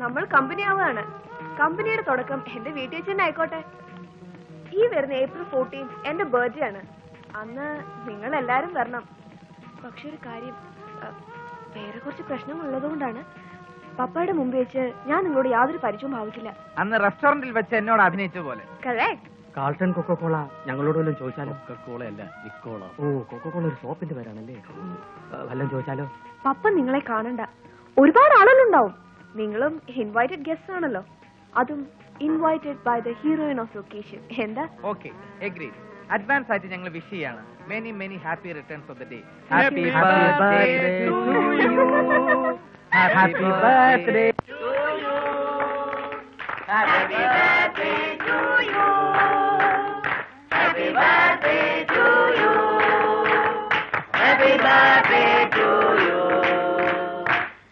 നമ്മൾ കമ്പനി ആവുകയാണ്. കമ്പനിയുടെ തുടക്കം എന്റെ വീട്ടിൽ തന്നെ ആയിക്കോട്ടെ. ഈ വരുന്ന April 14 എന്റെ ബർത്ത്ഡേ ആണ്. അന്ന് നിങ്ങൾ എല്ലാരും വരണം. പക്ഷെ ഒരു കാര്യം, വേറെ കുറച്ച് പ്രശ്നങ്ങൾ ഉള്ളതുകൊണ്ടാണ് പപ്പയുടെ മുമ്പ് വെച്ച് ഞാൻ നിങ്ങളോട് യാതൊരു പരിചയവും ഭാവിച്ചില്ല. അന്ന് റെസ്റ്റോറന്റിൽ വെച്ച് എന്നോട് അഭിനയിച്ച പോലെ. കറക്റ്റ്. കാൾട്ടൺ കൊക്കോകോള ഞങ്ങളോട് വല്ലതും ചോദിച്ചാലോ? കൊക്കോകോള അല്ല, നിക്കോള. ഓ, കൊക്കോകോള ഒരു സോപ്പിന്റെ പേരാണല്ലേ. വല്ലതും ചോദിച്ചാലോ? പപ്പ നിങ്ങളെ കാണണ്ട. ഒരുപാട് ആളുകളുണ്ടാവും. നിങ്ങളും ഇൻവൈറ്റഡ് ഗസ്റ്റ് ആണല്ലോ. അതും invited by the heroine of location. എന്താ? Okay, agree. അഡ്വാൻസ് ആയിട്ട് ഞങ്ങൾ വിഷ് ചെയ്യാണ്. Many many happy returns of the day. Happy birthday to you. Happy birthday to you. Happy birthday to you. Happy birthday to you. Happy birthday to you.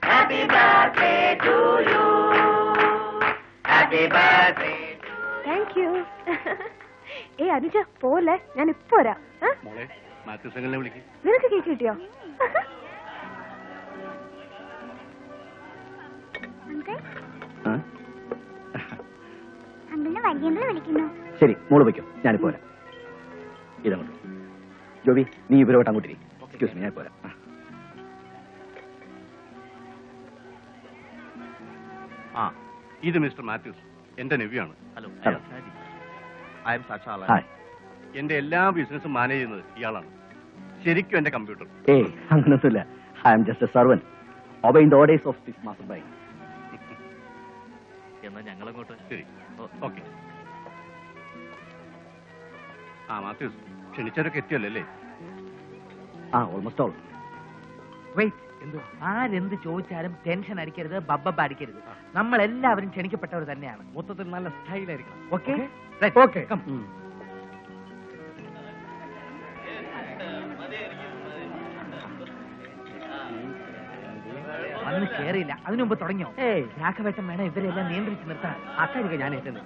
Happy birthday to you. Happy birthday. Thank you. Anuja പോലെ ഞാൻ ഇപ്പൊ വരാം. നിനക്ക് cake കിട്ടിയോ? ശരി, മോള് വയ്ക്കോ, ഞാനിപ്പോ വരാം. ഇതങ്ങോട്ട് ജോബി, നീ ഇവരോട്ട് അങ്ങോട്ട് ഇരി. എക്സ്ക്യൂസ് മീ, ഞാൻ പോരാ. ഇത് മിസ്റ്റർ മാത്യൂസ്, എന്റെ നെവ്യാണ്. ഹലോ. എന്റെ എല്ലാ ബിസിനസ്സും മാനേജ് ചെയ്യുന്നത് ഇയാളാണ്. ശരിക്കും എന്റെ കമ്പ്യൂട്ടർ. ഏയ്, അങ്ങനൊന്നുമില്ല. I am just a servant obeying the orders of this master by. എന്നാ ഞങ്ങളങ്ങോട്ട്. ശരി, ഓക്കെ. മാത്യൂസ്, ക്ഷണിച്ചവരൊക്കെ എത്തിയല്ലോ അല്ലേ? Almost all. ആരെന്ത് ചോദിച്ചാലും ടെൻഷൻ അടിക്കരുത്, ബബ്ബ അടിക്കരുത്. നമ്മൾ എല്ലാവരും ക്ഷണിക്കപ്പെട്ടവർ തന്നെയാണ്. മൊത്തത്തിൽ നല്ല സ്റ്റൈലായിരിക്കണം. Okay okay. വന്ന് കേറിയില്ല, അതിനു മുമ്പ് തുടങ്ങിയോ? രാഘവേട്ടൻ വേണം ഇവരെല്ലാം നിയന്ത്രിച്ച് നിർത്താൻ. അക്കാര്യം ഞാൻ ഏറ്റത്.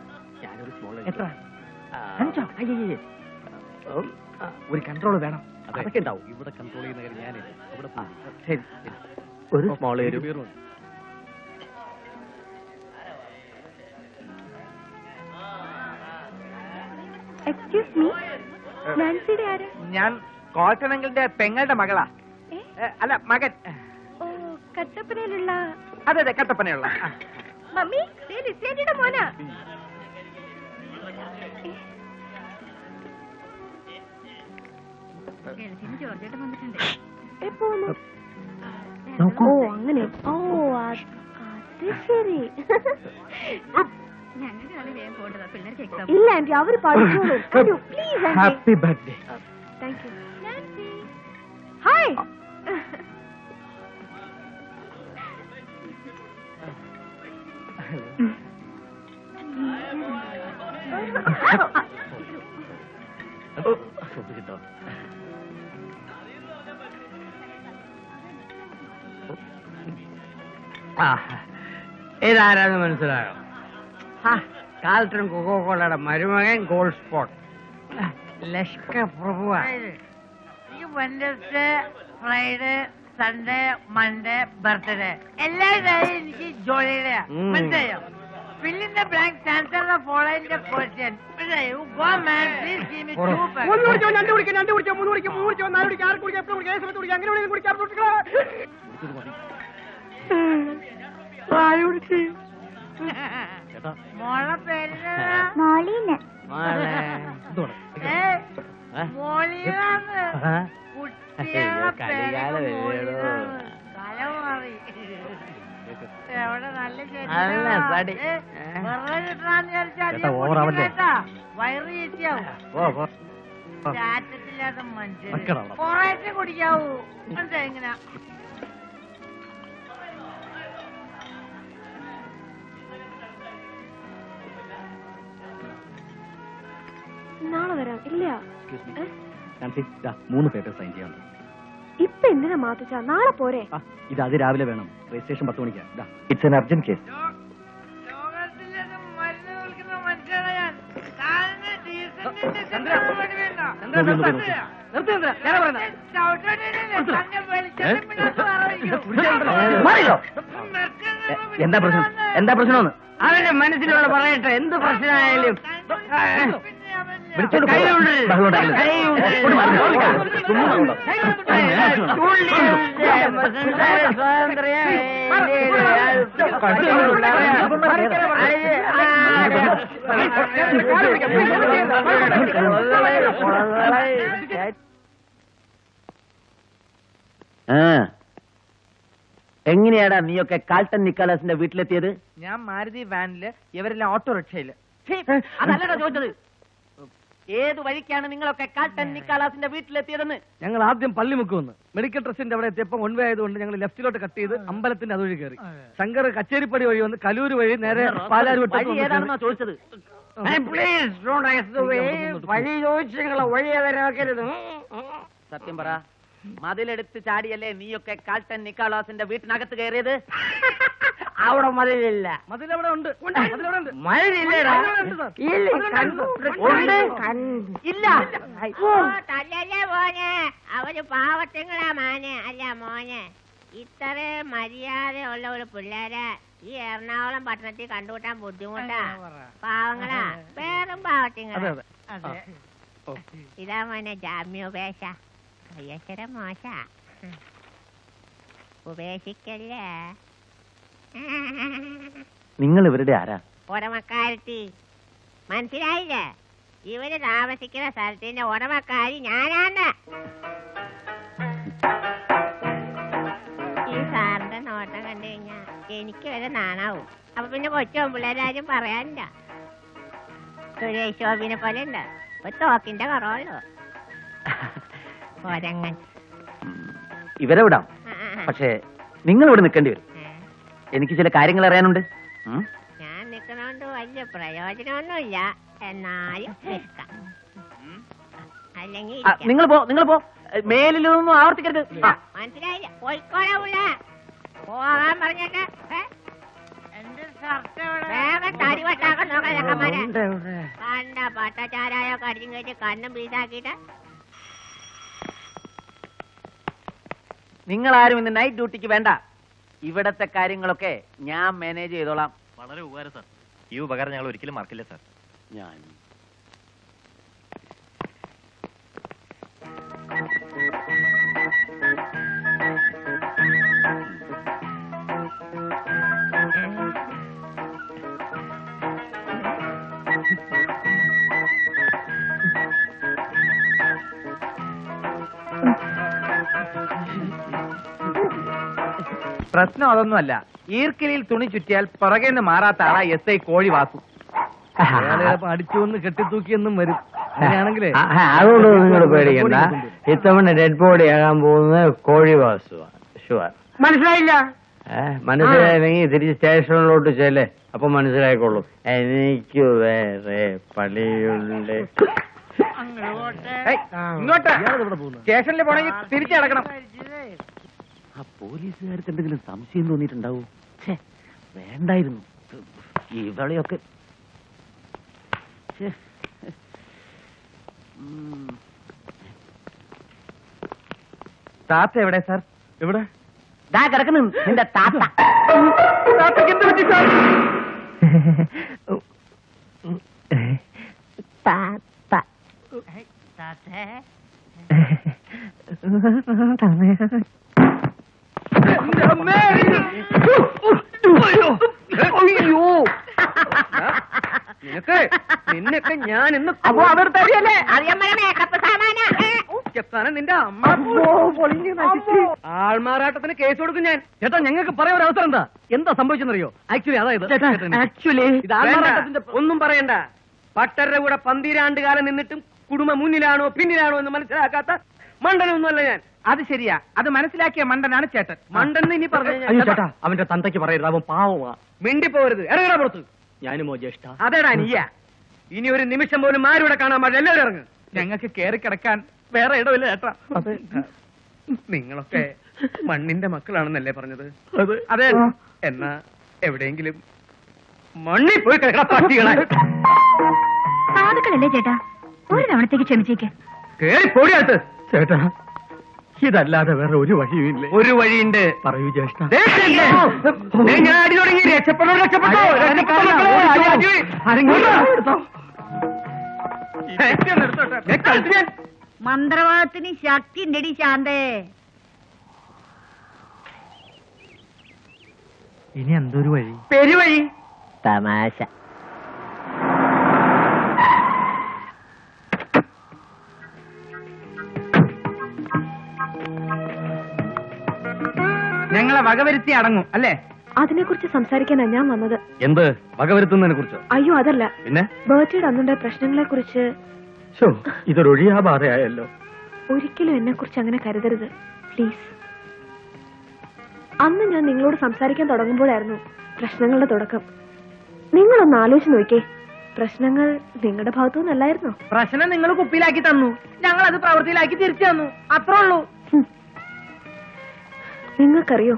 ഞാനൊരു സ്മോൾ. എത്ര? 5? അയ്യേ, ഒരു കൺട്രോൾ വേണം. അതൊക്കെ ഉണ്ടാവും. ഇവിടെ കൺട്രോൾ ചെയ്യുന്ന കാര്യം ഞാനേ. ശരി, ഒരു സ്മോൾ. എക്സ്ക്യൂസ് മീ, നാൻസിയുടെ ആര്? ഞാൻ കോട്ടനങ്ങളുടെ പെങ്ങളുടെ മകളാ. അല്ല, മകൻ. ഓ, കട്ടപ്പനയിലുള്ള. അതെ അതെ, കട്ടപ്പനയുള്ള. മമ്മി, ലിസേറ്റിയുടെ മോനാ. ഓ, അങ്ങനെ. ഓ, അത് ശരി. ഇല്ല ആന്റി, അവര് പഠിച്ചോളൂ. Please aunty. Happy birthday. Thank you. Hi. ശ്രദ്ധിച്ചിട്ടോ? ഇതാരാന്ന് മനസ്സിലായോ? കാൽട്ടൺ കൊക്കോകോളയുടെ മരുമകൻ ഗോൾഡ് സ്പോട്ട് ലഷ്കർ പ്രഭുവ. Wednesday, Friday, Sunday, Monday, birthday എല്ലാ ദിവസവും എനിക്ക് ജോലിയുടെയാ. മനസ്സിലായോ? fill in the blank, answer the following the question. You go man, please give me 2 packs. മോളെ പേര് മോളീന്ന്. മോളീന്നാണ് കുട്ടികളുടെ പേര്. കല മാറി. എവിടെ നല്ല വെറുതെ കിട്ടാന്ന് വിചാരിച്ചാ വയറ് ചേച്ചിയാവും. ചാറ്റത്തില്ലാത്ത മനുഷ്യൻ കുറേശ്ശെ കുടിക്കാവൂ. മനസ്സിലായി? ഇങ്ങനെ നാളെ വരാം. ഇല്ല, 3 പേപ്പർ സൈൻ ചെയ്യാൻ. ഇപ്പൊ എന്തിനാ മാറ്റിച്ചാ? നാളെ പോരെ? ഇത് അതിരാവിലെ വേണം. രജിസ്ട്രേഷൻ 10 മണിക്കാ. It's an urgent case. ലോകത്തിലത് മരുന്ന് വിൽക്കുന്ന മനുഷ്യനാണ് ഞാൻ. എന്താ പ്രശ്നം? എന്താ പ്രശ്നമെന്ന് അവന്റെ മനസ്സിലുള്ള പറയട്ടെ, എന്ത് പ്രശ്നമായാലും വിളിച്ചോണ്ട് പോ. ബഹളം ഉണ്ടാക്കരുത്. എങ്ങനെയാടാ നീയൊക്കെ കാൾട്ടൻ നിക്കാലസിന്റെ വീട്ടിലെത്തിയത്? ഞാൻ മാരുതി വാനില്, ഇവരെല്ലാം ഓട്ടോറിക്ഷയില്. അതല്ലടാ ചോദിച്ചത്. ഏത് വഴിക്കാണ് നിങ്ങളൊക്കെ കാൾട്ടൻ നിക്കാലാസിന്റെ വീട്ടിലെത്തിയതെന്ന്? ഞങ്ങൾ ആദ്യം പള്ളിമുക്ക് വന്ന് മെഡിക്കൽ ട്രസ്റ്റിന്റെ അവിടെ എത്തിയപ്പോൾ വൺ വേ ആയതുകൊണ്ട് ഞങ്ങൾ ലെഫ്റ്റിലോട്ട് കട്ട് ചെയ്ത് അമ്പലത്തിന്റെ അതുവഴി കയറി. ശങ്കർ കച്ചേരിപ്പടി വഴി വന്ന് കലൂര് വഴി നേരെ പാലാരി വഴി ഏതാണെന്നാ ചോദിച്ചത്? വഴി ചോദിച്ചു നിങ്ങളെ വഴി ഏതാക്കരുത്. സത്യം പറ, മതിലെടുത്ത് ചാടിയല്ലേ നീയൊക്കെ കാൾട്ടൻ നിക്കാലാസിന്റെ വീട്ടിനകത്ത് കയറിയത്? അവിടെ മതിലില്ല. മതിലവിടെ ഉണ്ട്. മതിലില്ലടാ. ഇല്ല. തല്ലല്ലേ മോനെ, അവര് പാവത്തുങ്ങളാ മോനെ. അല്ല മോനെ, ഇത്ര മര്യാദയുള്ള ഒരു പിള്ളേരെ ഈ എറണാകുളം പട്ടണത്തിൽ കണ്ടുകൂട്ടാൻ ബുദ്ധിമുട്ടാ. പാവങ്ങളാ, വേറും പാവത്തുങ്ങളാ. ഇതാ മോനെ ജാമ്യോപേക്ഷ. കയ്യക്ഷര മോശ, ഉപേക്ഷിക്കല്ലേ. നിങ്ങൾ ഇവരുടെ ആരാ? ഉടമക്കാരത്തി മനസ്സിലായില്ലേ? ഇവര് താമസിക്കുന്ന സ്ഥലത്തിന്റെ ഉടമക്കാരി ഞാനാണ്. ഈ സാറിന്റെ നോട്ടം കണ്ടു കഴിഞ്ഞാ എനിക്ക് വരെ നാണാവും. അപ്പൊ പിന്നെ കൊച്ചു പിള്ളേരാരും പറയാനില്ല. സുരേഷ് ഗോപിനെ പോലെ ഉണ്ട്, ഒരു തോക്കിന്റെ കുറവുള്ളൂ. ഒരങ്ങൻ. ഇവരെ വിടാം, പക്ഷേ നിങ്ങൾ ഇവിടെ നിൽക്കേണ്ടി വരും. എനിക്ക് ചില കാര്യങ്ങൾ അറിയാനുണ്ട്. ഞാൻ നിക്കണോണ്ട് വലിയ പ്രയോജനമൊന്നുമില്ല, എന്നാലും നിൽക്കാം. അല്ലെങ്കിൽ നിങ്ങൾ പോ. മേലിലൊന്നും ആവർത്തിക്കരുത്. മനസ്സിലായില്ല. പോയിക്കോളാ പുള്ള, പോകാൻ പറഞ്ഞിട്ട് എന്റെ ഷർട്ട് വേഗം തടി വെട്ടാക്കാൻ നോക്കാം ചക്കന്മാരെ. കണ്ട പട്ടച്ചാരായോ കടിച്ചും കയറ്റി കണ്ണും പീസാക്കിയിട്ട്. നിങ്ങളാരും ഇന്ന് നൈറ്റ് ഡ്യൂട്ടിക്ക് വേണ്ട. ഇവിടത്തെ കാര്യങ്ങളൊക്കെ ഞാൻ മാനേജ് ചെയ്തോളാം. വളരെ ഉപകാരം സാർ. ഈ ഉപകാരം ഞങ്ങൾ ഒരിക്കലും മറക്കില്ല സാർ. ഞാൻ പ്രശ്നം അതൊന്നുമല്ല. ഈർക്കിലിൽ തുണി ചുറ്റിയാൽ പുറകേന്ന് മാറാത്ത ആളാ എസ് ഐ കോഴി വാസു. അടിച്ചു വന്ന് കെട്ടിത്തൂക്കിയെന്നും വരും. അങ്ങനെയാണെങ്കിലേ അതുകൊണ്ട് നിങ്ങൾ പേടിക്കണ്ട. ഇത്തവണ ഡെഡ് ബോഡി ആകാൻ പോകുന്നത് കോഴി വാസുവാണ്. ഷുവർ. മനസ്സിലായില്ല. മനസ്സിലായില്ലെങ്കിൽ തിരിച്ച് സ്റ്റേഷനിലോട്ട് ചെല്ലേ, അപ്പൊ മനസ്സിലായിക്കോളും. എനിക്ക് വേറെ പണിയുണ്ട്. ഇങ്ങോട്ട് സ്റ്റേഷനിൽ പോണെങ്കിൽ തിരിച്ചു കിടക്കണം. ആ പോലീസുകാർക്ക് എന്തെങ്കിലും സംശയം തോന്നിയിട്ടുണ്ടാവൂ? വേണ്ടായിരുന്നു ഇവളെയൊക്കെ. താത്ത എവിടെ സാർ? എവിടെ? ദാ കിടക്കുന്നു നിന്റെ താത്ത. താത്തക്ക് എന്ത് പറ്റി സാർ? നിന്നൊക്കെ ഞാൻ ഇന്ന് അപ്പൊ അവർ തരികയല്ലേ? നിന്റെ അമ്മ ആൾമാറാട്ടത്തിന് കേസ് കൊടുക്കും ഞാൻ. ചേട്ടാ, ഞങ്ങൾക്ക് പറയാൻ ഒരു അവസരം എന്താ സംഭവിച്ചെന്നറിയോ? ആക്ച്വലി അതായത് ഇത് ആൾമാറാട്ടത്തിന്റെ ഒന്നും പറയണ്ട. പട്ടരുടെ കൂടെ 12 കാലം നിന്നിട്ടും കുടുംബം മുന്നിലാണോ പിന്നിലാണോ എന്ന് മനസ്സിലാക്കാത്ത മണ്ടനൊന്നുമല്ല ഞാൻ. അത് ശരിയാ, അത് മനസ്സിലാക്കിയ മണ്ടനാണ് ചേട്ടൻ. മണ്ടൻ ഇനി പറഞ്ഞു ചേട്ടാ, അവന്റെ തന്തയ്ക്ക് പറയരുത്, അവൻ പാവമാ. മിണ്ടിപ്പോരുത്, ഇറങ്ങണ പുറത്ത്. ഞാനുമോ ജ്യേഷ്ഠ? അതേടാ നീയ. ഇനി ഒരു നിമിഷം പോലും ആരുടെ കാണാൻ പാടില്ല, എല്ലാവരും ഇറങ്ങ്. ഞങ്ങൾക്ക് കേറി കിടക്കാൻ വേറെ ഇടമില്ല ചേട്ടാ. നിങ്ങളൊക്കെ മണ്ണിന്റെ മക്കളാണെന്നല്ലേ പറഞ്ഞത്? അതെ. എന്നാ എവിടെയെങ്കിലും മണ്ണിൽ പോയി കിടക്കണ പട്ടികളെ. സാധുക്കളല്ലേ ചേട്ടാ, ഒരു തവണത്തേക്ക് ക്ഷമിച്ചേക്ക്. കേറി പോടിയകത്ത്. ചേട്ടാ ഇതല്ലാതെ വേറെ ഒരു വഴിയുമില്ല. ഒരു വഴിയുണ്ട്. പറയൂ ജ്യേഷ്ഠ. ഞാൻ അടി തുടങ്ങി. രക്ഷപ്പെടോ, രക്ഷപ്പെട്ടോ, മന്ത്രവാദത്തിന് ശക്തി ഉണ്ടടി ശാന്തേ. ഇനി എന്തൊരു വഴി? പെരുവഴി. തമാശ. ഞങ്ങളെ വകവരുത്തി അടങ്ങും അല്ലേ? അതിനെക്കുറിച്ച് സംസാരിക്കാനാണ് ഞാൻ വന്നത്. എന്ത് വകവരുത്തുന്നതിനെ കുറിച്ചോ? അയ്യോ അതല്ല, പിന്നെ ബർത്ത്ഡേ അന്നുണ്ടായ പ്രശ്നങ്ങളെ കുറിച്ച്. ഇതൊരൊഴിയാ ബാധയായല്ലോ. ഒരിക്കലും എന്നെ കുറിച്ച് അങ്ങനെ കരുതരുത് പ്ലീസ്. അന്ന് ഞാൻ നിങ്ങളോട് സംസാരിക്കാൻ തുടങ്ങുമ്പോഴായിരുന്നു പ്രശ്നങ്ങളുടെ തുടക്കം. നിങ്ങളൊന്ന് ആലോചിച്ച് നോക്കിയേ, പ്രശ്നങ്ങൾ നിങ്ങളുടെ ഭാഗത്തുനിന്നല്ലായിരുന്നോ? പ്രശ്നം നിങ്ങൾ കുപ്പിയിലാക്കി തന്നു, ഞങ്ങൾ അത് പ്രവൃത്തിയിലാക്കി തിരിച്ചു തന്നു, അത്രേ ഉള്ളൂ. നിങ്ങൾക്കറിയോ,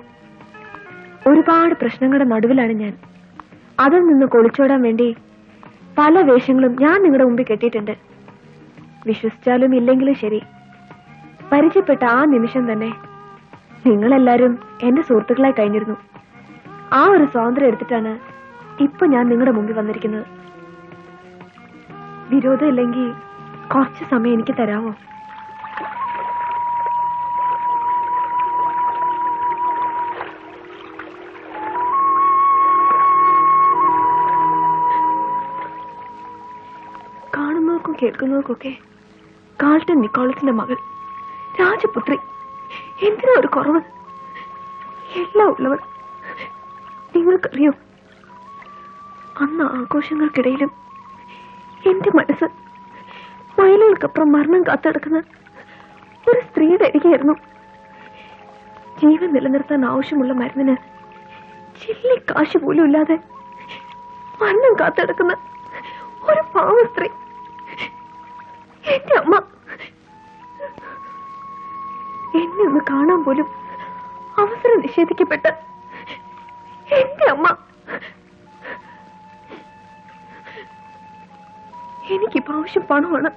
ഒരുപാട് പ്രശ്നങ്ങളുടെ നടുവിലാണ് ഞാൻ. അതിൽ നിന്ന് കൊളിച്ചോടാൻ വേണ്ടി പല വേഷങ്ങളും ഞാൻ നിങ്ങളുടെ മുമ്പിൽ കെട്ടിയിട്ടുണ്ട്. വിശ്വസിച്ചാലും ഇല്ലെങ്കിലും ശരി, പരിചയപ്പെട്ട ആ നിമിഷം തന്നെ നിങ്ങളെല്ലാരും എന്റെ സുഹൃത്തുക്കളായി കഴിഞ്ഞിരുന്നു. ആ ഒരു സ്വാതന്ത്ര്യം എടുത്തിട്ടാണ് ഇപ്പൊ ഞാൻ നിങ്ങളുടെ മുമ്പിൽ വന്നിരിക്കുന്നത്. വിരോധം ഇല്ലെങ്കിൽ കുറച്ച് സമയം എനിക്ക് തരാമോ? കാണുന്നവർക്കും കേൾക്കുന്നവർക്കൊക്കെ കാൾട്ടൺ നിക്കോളസിന്റെ മകൾ, രാജപുത്രി, എന്തിനാ ഒരു കുറവ്? എല്ലാം ഉള്ളവർ. നിങ്ങൾക്കറിയോ, അന്ന് ആഘോഷങ്ങൾക്കിടയിലും എന്റെ മനസ്സ് മൈലുകൾക്കപ്പുറം മരണം കാത്തെടുക്കുന്ന ഒരു സ്ത്രീയുടെ അരികെയായിരുന്നു. ജീവൻ നിലനിർത്താൻ ആവശ്യമുള്ള മരുന്നിന് ചില്ലി കാശ് പോലും ഇല്ലാതെ മരണം കാത്തെടുക്കുന്ന ഒരു പാവ സ്ത്രീ, എന്റെ അമ്മ. എന്നെ ഒന്ന് കാണാൻ പോലും അവസരം നിഷേധിക്കപ്പെട്ട എന്റെ അമ്മ. എനിക്കിപ്പോ ആവശ്യം പണമാണ്.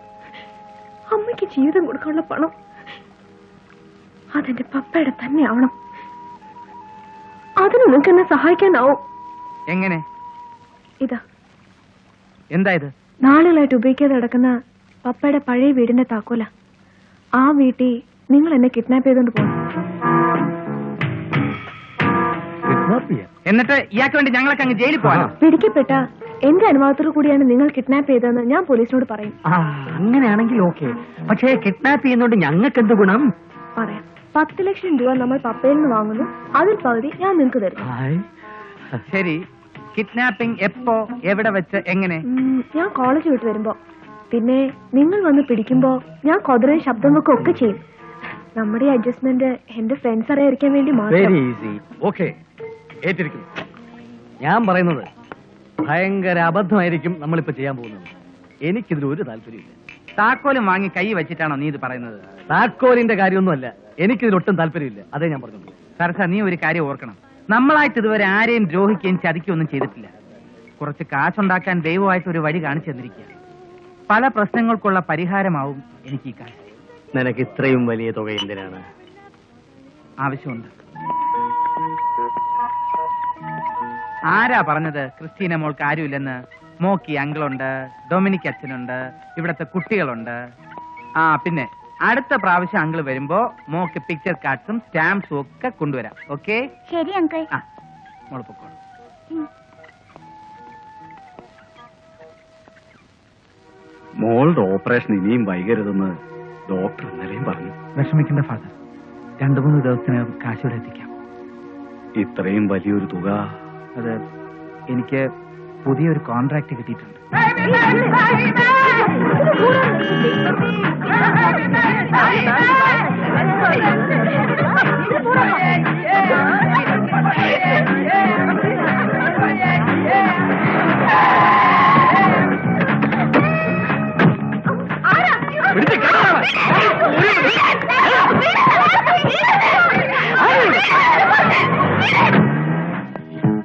അമ്മയ്ക്ക് ജീവിതം കൊടുക്കാനുള്ള പണം. അതെന്റെ പപ്പയുടെ തന്നെ ആവണം. അതിന് നിങ്ങൾക്ക് എന്നെ സഹായിക്കാനാവും. എങ്ങനെ? ഇതാ. എന്താ ഇത്? നാളുകളായിട്ട് ഉപയോഗിക്കാതെ കിടക്കുന്ന പപ്പയുടെ പഴയ വീടിന്റെ താക്കോല. ആ വീട്ടിൽ നിങ്ങൾ എന്നെ കിഡ്നാപ്പ് ചെയ്തോണ്ട് പോകണം. എന്നിട്ട് ഇയാൾക്ക് വേണ്ടി ഞങ്ങളൊക്കെ അങ്ങ് ജയിലിൽ പോകാനോ? പിടിക്കപ്പെട്ട എന്റെ അനുവാദത്തോടു കൂടിയാണ് നിങ്ങൾ കിഡ്നാപ്പ് ചെയ്തതെന്ന് ഞാൻ പോലീസിനോട് പറയും. അങ്ങനെയാണെങ്കിൽ ഓക്കെ. പക്ഷേ കിഡ്നാപ്പ് ചെയ്യുന്നോണ്ട് ഞങ്ങൾക്ക് എന്ത് ഗുണം? പറയാം. 10 ലക്ഷം രൂപ നമ്മൾ പപ്പയിൽ നിന്ന് വാങ്ങുന്നു, അതിൽ പകുതി ഞാൻ നിങ്ങൾക്ക് തരും. ശരി, കിഡ്നാപ്പിംഗ് എപ്പോ, എവിടെ വെച്ച്, എങ്ങനെ? ഞാൻ കോളേജ് വിട്ട് വരുമ്പോ. പിന്നെ നിങ്ങൾ വന്ന് പിടിക്കുമ്പോ ഞാൻ കൊതറയും ശബ്ദം വെക്കും ഒക്കെ ചെയ്യും. നമ്മുടെ അഡ്ജസ്റ്റ്മെന്റ് എന്റെ ഫ്രണ്ട്സ് അറിയാതിരിക്കാൻ വേണ്ടി മാത്രം. Very easy. ഓക്കെ, ഏറ്റിരിക്കുന്നു. ഞാൻ പറയുന്നത് ഭയങ്കര അബദ്ധമായിരിക്കും നമ്മളിപ്പോ ചെയ്യാൻ പോകുന്നത്. എനിക്കിതിൽ ഒരു താല്പര്യമില്ല. താക്കോലും വാങ്ങി കൈ വെച്ചിട്ടാണോ നീ ഇത് പറയുന്നത്? താക്കോലിന്റെ കാര്യമൊന്നുമല്ല, എനിക്കിതിലൊട്ടും താല്പര്യമില്ല. അതേ ഞാൻ പറഞ്ഞുള്ളൂ. സർസ, നീ ഒരു കാര്യം ഓർക്കണം. നമ്മളായിട്ട് ഇതുവരെ ആരെയും ദ്രോഹിക്കുകയും ചതിക്കുകയൊന്നും ചെയ്തിട്ടില്ല. കുറച്ച് കാശുണ്ടാക്കാൻ ദൈവമായിട്ട് ഒരു വഴി കാണിച്ചു തന്നിരിക്കുക. പല പ്രശ്നങ്ങൾക്കുള്ള പരിഹാരമാവും എനിക്ക് ഈ കാശ്. നിനക്ക് ഇത്രയും വലിയ തുക എന്തിനാണ്? ആവശ്യമുണ്ട്. ആരാ പറഞ്ഞത് ക്രിസ്റ്റീന മോൾക്ക് ആരുമില്ലെന്ന്? മോക്കി അങ്കിളുണ്ട്, ഡൊമിനിക് അച്ഛനുണ്ട്, ഇവിടത്തെ കുട്ടികളുണ്ട്. പിന്നെ അടുത്ത പ്രാവശ്യം അങ്കിൾ വരുമ്പോ മോക്ക് പിക്ചർ കാർഡ്സും സ്റ്റാമ്പ്സും ഒക്കെ കൊണ്ടുവരാം. ഓക്കെ? ശരി അങ്കിൾ. മോള് പൊക്കോളൂ. മോളുടെ ഓപ്പറേഷൻ ഇനിയും വൈകരുതെന്ന് ഡോക്ടർ ഇന്നലെയും പറഞ്ഞു. വിഷമിക്കേണ്ട ഫാദർ, 2-3 ദിവസത്തിനകം കാശോടെ എത്തിക്കാം. ഇത്രയും വലിയൊരു തുക? അത് എനിക്ക് പുതിയൊരു കോൺട്രാക്ട് കിട്ടിയിട്ടുണ്ട്.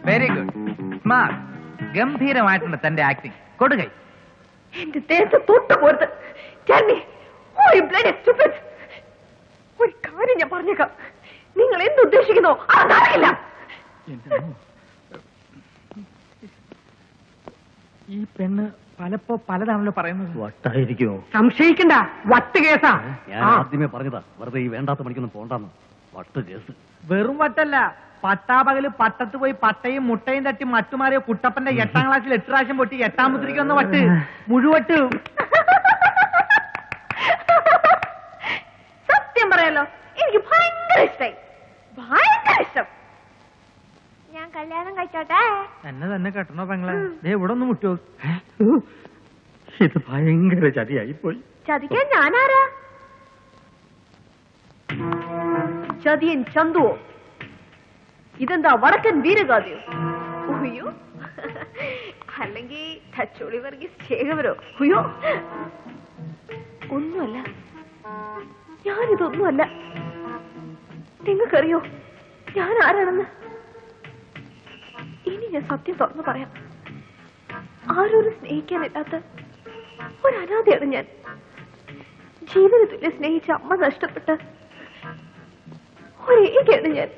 വെരി ഗുഡ്, സ്മാർട്ട്, ഗംഭീരമായിട്ടുണ്ട് തന്റെ ആക്ടിങ്. കൊടുകൈ. എന്റെ ദേശം തൊട്ട് പോരുത്. Tell me, who are you bloody stupid? ഒരു കാര്യം ഞാൻ പറഞ്ഞേക്കാം, നിങ്ങൾ എന്തുദ്ദേശിക്കുന്നോ അതറിയില്ല. ഈ പെണ്ണ് പലപ്പോ പലതാണല്ലോ പറയുന്നത്. വട്ടായിരിക്കുമോ? സംശയിക്കണ്ട, വട്ട് കേസാ. ഞാൻ ആദ്യമേ പറഞ്ഞതാ, വെറുതെ ഈ വേണ്ടാത്ത പണിക്കൊന്നും പോണ്ടാന്ന്. വട്ട് കേസ്. വെറും വട്ടല്ല, പട്ടാപകല് പട്ടത്ത് പോയി പട്ടയും മുട്ടയും തട്ടി മട്ടുമാറിയ കുട്ടപ്പന്റെ 8ാം ക്ലാസ്സിൽ 8 പ്രാവശ്യം പൊട്ടി 8ാം മുദ്രയ്ക്ക് വന്ന വട്ട് മുഴുവട്ട്. സത്യം പറയാലോ, എനിക്ക് ഭയങ്കര ഇഷ്ടായി, ഭയങ്കര ഇഷ്ടം. ഞാൻ കല്യാണം കഴിച്ചോട്ടെ? എന്നെ തന്നെ കെട്ടണോ പെങ്ങളെ? ഇവിടെ ഒന്ന് മുട്ടോ. ഇത് ഭയങ്കര ചതിയായി പോയി. ചതിക്കാൻ ഞാനാരാ? ചതിയൻ ചന്തുവോ? ഇതെന്താ വടക്കൻ വീരഗാഥയോ? ഉയ്യോ, അല്ലെങ്കിൽ തച്ചോളി വർഗീസ് ചേകവരോ? ഉയ്യോ, ഒന്നുമല്ല, ഞാനിതൊന്നുമല്ല. നിങ്ങൾക്കറിയോ ഞാൻ ആരാണെന്ന്? ഇനി ഞാൻ സത്യം തുറന്നു പറയാം. ആരോരും സ്നേഹിക്കാനില്ലാത്ത ഒരു അനാഥയാണ് ഞാൻ. ജീവന തുല്യം സ്നേഹിച്ച അമ്മ നഷ്ടപ്പെട്ട ഒരേകയാണ് ഞാൻ.